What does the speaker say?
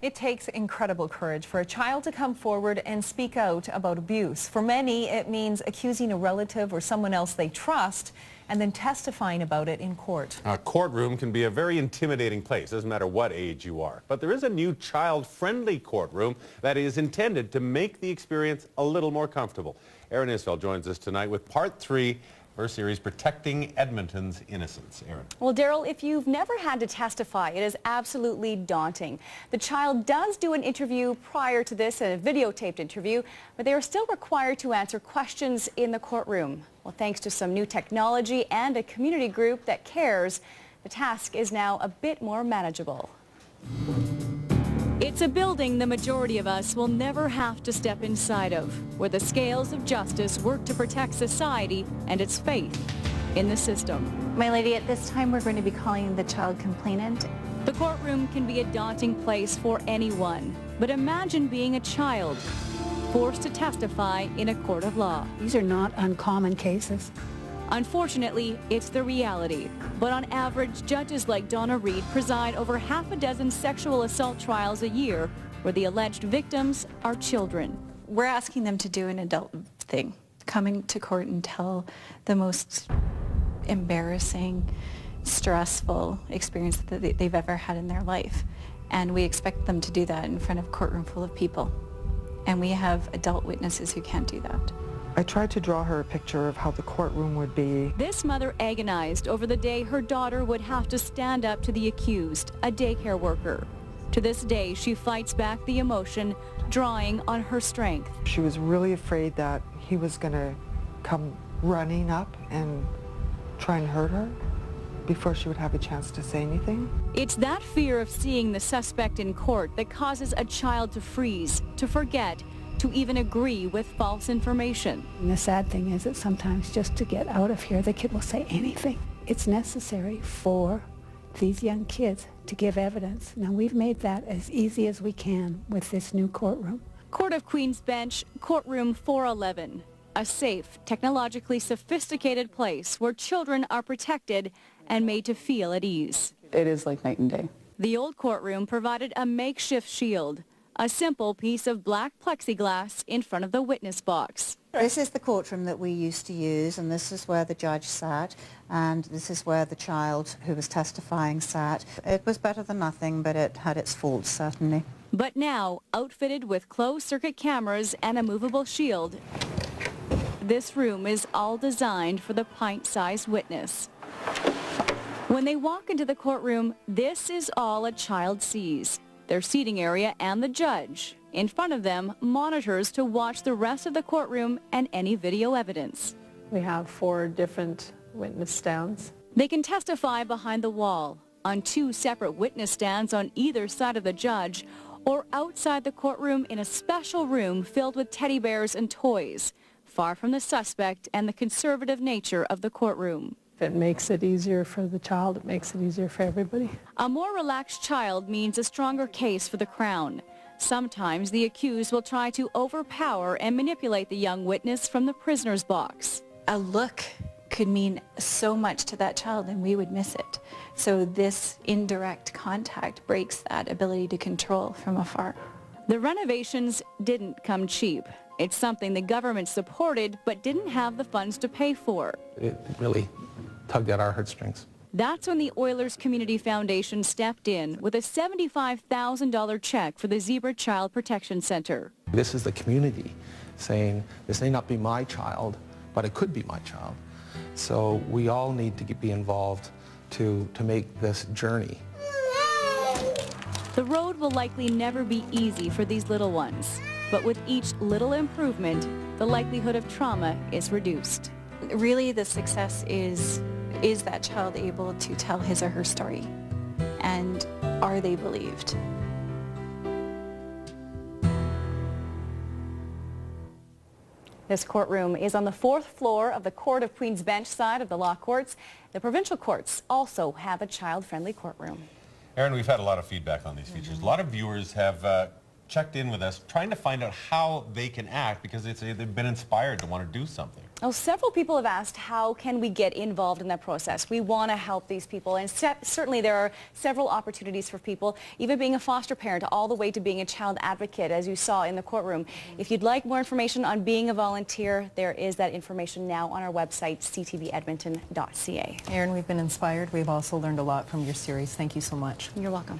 It takes incredible courage for a child to come forward and speak out about abuse. For many, it means accusing a relative or someone else they trust and then testifying about it in court. A courtroom can be a very intimidating place, doesn't matter what age you are. But there is a new child-friendly courtroom that is intended to make the experience a little more comfortable. Erin Isfeld joins us tonight with part 3 of her series, Protecting Edmonton's Innocence. Erin. Well, Daryl, if you've never had to testify, it is absolutely daunting. The child does do an interview prior to this, a videotaped interview, but they are still required to answer questions in the courtroom. Well, thanks to some new technology and a community group that cares, the task is now a bit more manageable. It's a building the majority of us will never have to step inside of, where the scales of justice work to protect society and its faith in the system. My lady, at this time we're going to be calling the child complainant. The courtroom can be a daunting place for anyone, but imagine being a child forced to testify in a court of law. These are not uncommon cases. Unfortunately, it's the reality. But on average, judges like Donna Reed preside over half a dozen sexual assault trials a year where the alleged victims are children. We're asking them to do an adult thing, coming to court and tell the most embarrassing, stressful experience that they've ever had in their life. And we expect them to do that in front of a courtroom full of people. And we have adult witnesses who can't do that. I tried to draw her a picture of how the courtroom would be. This mother agonized over the day her daughter would have to stand up to the accused, a daycare worker. To this day, she fights back the emotion, drawing on her strength. She was really afraid that he was going to come running up and try and hurt her before she would have a chance to say anything. It's that fear of seeing the suspect in court that causes a child to freeze, to forget, to even agree with false information. And the sad thing is that sometimes just to get out of here, the kid will say anything. It's necessary for these young kids to give evidence. Now, we've made that as easy as we can with this new courtroom. Court of Queen's Bench, Courtroom 411. A safe, technologically sophisticated place where children are protected and made to feel at ease. It is like night and day. The old courtroom provided a makeshift shield, a simple piece of black plexiglass in front of the witness box. This is the courtroom that we used to use, and this is where the judge sat, and this is where the child who was testifying sat. It was better than nothing, but it had its faults, certainly. But now, outfitted with closed-circuit cameras and a movable shield, this room is all designed for the pint-sized witness. When they walk into the courtroom, this is all a child sees: their seating area and the judge. In front of them, monitors to watch the rest of the courtroom and any video evidence. We have 4 different witness stands. They can testify behind the wall, on 2 separate witness stands on either side of the judge, or outside the courtroom in a special room filled with teddy bears and toys, far from the suspect and the conservative nature of the courtroom. If it makes it easier for the child, it makes it easier for everybody. A more relaxed child means a stronger case for the Crown. Sometimes the accused will try to overpower and manipulate the young witness from the prisoner's box. A look could mean so much to that child and we would miss it. So this indirect contact breaks that ability to control from afar. The renovations didn't come cheap. It's something the government supported but didn't have the funds to pay for. It really tugged at our heartstrings. That's when the Oilers Community Foundation stepped in with a $75,000 check for the Zebra Child Protection Center. This is the community saying, this may not be my child, but it could be my child. So we all need to be involved to make this journey. The road will likely never be easy for these little ones, but with each little improvement, the likelihood of trauma is reduced. Really, the success is that child able to tell his or her story? And are they believed? This courtroom is on the 4th floor of the Court of Queen's Bench side of the law courts. The provincial courts also have a child-friendly courtroom. Erin, we've had a lot of feedback on these features. A lot of viewers have checked in with us trying to find out how they can act because they've been inspired to want to do something. Well, several people have asked, how can we get involved in that process? We want to help these people, and certainly there are several opportunities for people, even being a foster parent, all the way to being a child advocate, as you saw in the courtroom. If you'd like more information on being a volunteer, there is that information now on our website, ctvedmonton.ca. Erin, we've been inspired. We've also learned a lot from your series. Thank you so much. You're welcome.